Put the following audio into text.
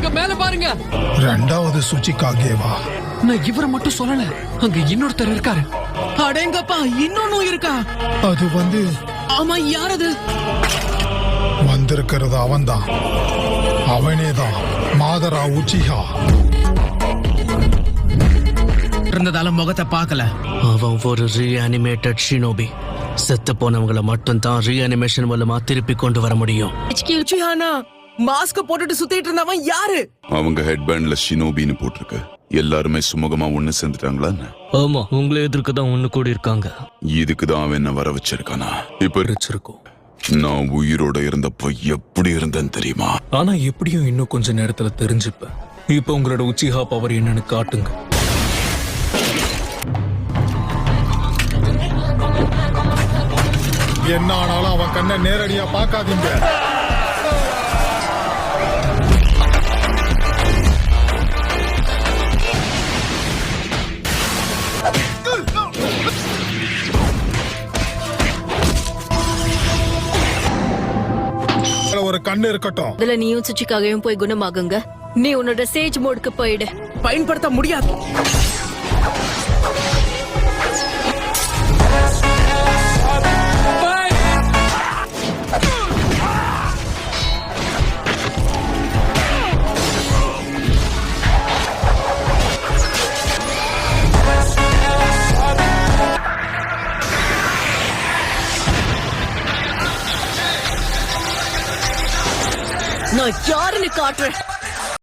அங்க மேல பாருங்க. ரெண்டாவது சுச்சிகாகேவா? நான் இவரை மட்டும் சொல்லல, அங்க இன்னொருத்தர் இருக்காரு. அடேங்கப்பா, இன்னொன்னும் இருக்கா? அது ஆமா, யார் அது? வந்திருக்கிறது அவன்தான். அவனேதான் மாதரா உச்சிஹா. இருந்ததால முகத்தை பார்க்கல. அவன் ஒரு ரீஅனிமேட்டட் ஷினோபி. செத்து போனவங்களை மட்டும் தான் ரீஅனிமேஷன் மூலமா திருப்பி கொண்டு வர முடியும். உச்சிஹானா மாஸ்க் போட்டுட்டு சுத்திட்டு இருந்தவன் யாரு? அவங்க ஹெட்பேண்ட்ல ஷினோபின்னு போட்டிருக்கு. எல்லாருமே சுமூகமா ஒண்ணு சேர்ந்துட்டாங்களா? ஆமா, உங்களை எதிர்க்க தான் ஒண்ணு கூடி இருக்காங்க. இதுக்குதான் அவன் என்ன வர வச்சிருக்கானா? இப்ப வச்சிருக்கோம். நான் உயிரோட இருந்தப்போ எப்படி இருந்தேன்னு தெரியுமா? ஆனா எப்படியும் இன்னும் கொஞ்ச நேரத்துல தெரிஞ்சுப்பேன். இப்ப உங்களோட உச்சிஹா பவர் என்னன்னு காட்டுங்க. என்ன ஆனாலும் அவன் கண்ணை நேரடியா பார்க்காதீங்க. ஒரு கண்ணு இருக்கட்டும். இதுல நீயும் சுச்சிக்காகவும் போய் குணமாகுங்க. நீ உன்னோட சேஜ் மோடுக்கு போயிடு. பயன்படுத்த முடியாது. நான் யாருன்னு காட்டுறேன்.